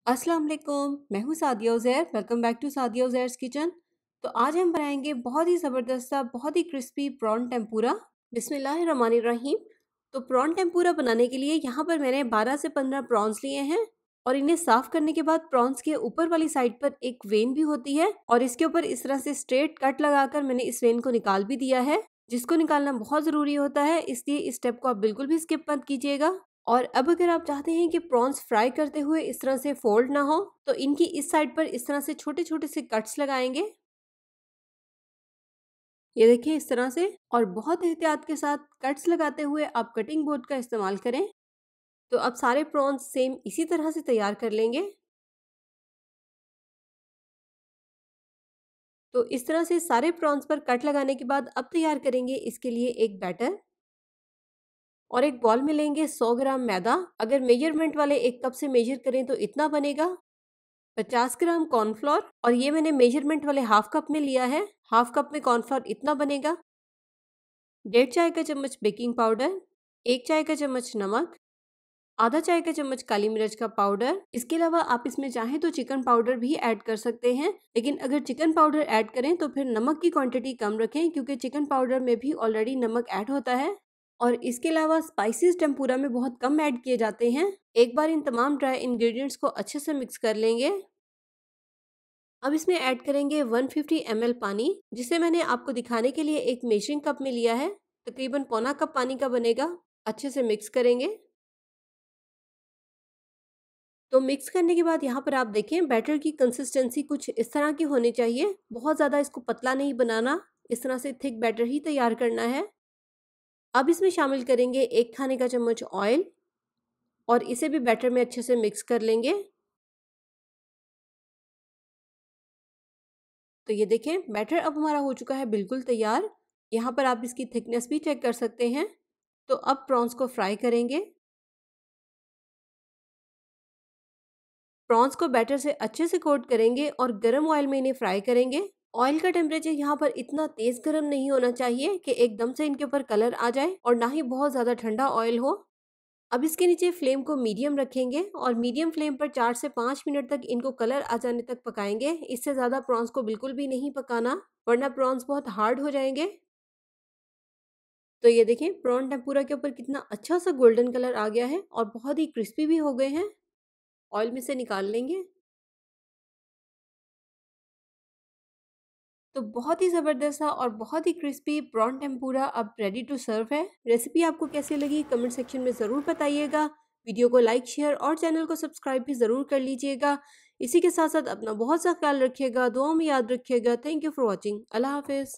अस्सलाम वालेकुम, मैं हूँ Sadia Uzair. Welcome back to Sadia Uzair's kitchen. तो आज हम बनाएंगे बहुत ही ज़बरदस्त सा बहुत ही क्रिस्पी प्रॉन टेम्पुरा। बिस्मिल्लाहिर्रहमानिर्रहीम। तो प्रॉन टेम्पुरा बनाने के लिए यहाँ पर मैंने 12 से 15 प्रॉन्स लिए हैं और इन्हें साफ करने के बाद प्रॉन्स के ऊपर वाली साइड पर एक वेन भी होती है और इसके ऊपर इस तरह से स्ट्रेट कट लगाकर मैंने इस वेन को निकाल भी दिया है, जिसको निकालना बहुत ज़रूरी होता है, इसलिए इस स्टेप को आप बिल्कुल भी स्किप मत कीजिएगा। और अब अगर आप चाहते हैं कि प्रॉन्स फ्राई करते हुए इस तरह से फोल्ड ना हो, तो इनकी इस साइड पर इस तरह से छोटे छोटे से कट्स लगाएंगे। ये देखिए इस तरह से, और बहुत एहतियात के साथ कट्स लगाते हुए आप कटिंग बोर्ड का इस्तेमाल करें। तो अब सारे प्रॉन्स सेम इसी तरह से तैयार कर लेंगे। तो इस तरह से सारे प्रॉन्स पर कट लगाने के बाद अब तैयार करेंगे इसके लिए एक बैटर। और एक बॉल में लेंगे 100 ग्राम मैदा। अगर मेजरमेंट वाले एक कप से मेजर करें तो इतना बनेगा। 50 ग्राम कॉर्नफ्लोर, और ये मैंने मेजरमेंट वाले हाफ कप में लिया है। हाफ कप में कॉर्नफ्लोर इतना बनेगा। 1.5 चाय का चम्मच बेकिंग पाउडर, 1 चाय का चम्मच नमक, आधा चाय का चम्मच काली मिर्च का पाउडर। इसके अलावा आप इसमें चाहें तो चिकन पाउडर भी ऐड कर सकते हैं, लेकिन अगर चिकन पाउडर ऐड करें तो फिर नमक की क्वांटिटी कम रखें, क्योंकि चिकन पाउडर में भी ऑलरेडी नमक ऐड होता है। और इसके अलावा स्पाइसेस टेम्पुरा में बहुत कम ऐड किए जाते हैं। एक बार इन तमाम ड्राई इंग्रेडिएंट्स को अच्छे से मिक्स कर लेंगे। अब इसमें ऐड करेंगे 150 ml पानी, जिसे मैंने आपको दिखाने के लिए एक मेजरिंग कप में लिया है। तकरीबन पौना कप पानी का बनेगा। अच्छे से मिक्स करेंगे। तो मिक्स करने के बाद यहाँ पर आप देखें बैटर की कंसिस्टेंसी कुछ इस तरह की होनी चाहिए। बहुत ज़्यादा इसको पतला नहीं बनाना, इस तरह से थिक बैटर ही तैयार करना है। अब इसमें शामिल करेंगे 1 खाने का चम्मच ऑयल और इसे भी बैटर में अच्छे से मिक्स कर लेंगे। तो ये देखें बैटर अब हमारा हो चुका है बिल्कुल तैयार। यहाँ पर आप इसकी थिकनेस भी चेक कर सकते हैं। तो अब प्रॉन्स को फ्राई करेंगे। प्रॉन्स को बैटर से अच्छे से कोट करेंगे और गर्म ऑयल में इन्हें फ्राई करेंगे। ऑयल का टेम्परेचर यहाँ पर इतना तेज गर्म नहीं होना चाहिए कि एकदम से इनके ऊपर कलर आ जाए, और ना ही बहुत ज़्यादा ठंडा ऑयल हो। अब इसके नीचे फ्लेम को मीडियम रखेंगे और मीडियम फ्लेम पर 4 से 5 मिनट तक इनको कलर आ जाने तक पकाएंगे। इससे ज़्यादा प्रॉन्स को बिल्कुल भी नहीं पकाना, वरना प्रॉन्स बहुत हार्ड हो जाएंगे। तो ये देखें प्रॉन टेम्पुरा के ऊपर कितना अच्छा सा गोल्डन कलर आ गया है और बहुत ही क्रिस्पी भी हो गए हैं। ऑयल में से निकाल लेंगे। तो बहुत ही ज़बरदस्त सा और बहुत ही क्रिस्पी प्रॉन टेम्पुरा अब रेडी टू सर्व है। रेसिपी आपको कैसी लगी कमेंट सेक्शन में ज़रूर बताइएगा। वीडियो को लाइक शेयर और चैनल को सब्सक्राइब भी ज़रूर कर लीजिएगा। इसी के साथ साथ अपना बहुत सा ख्याल रखिएगा, दुआओं में याद रखिएगा। Thank you for watching. अल्लाह हाफिज़।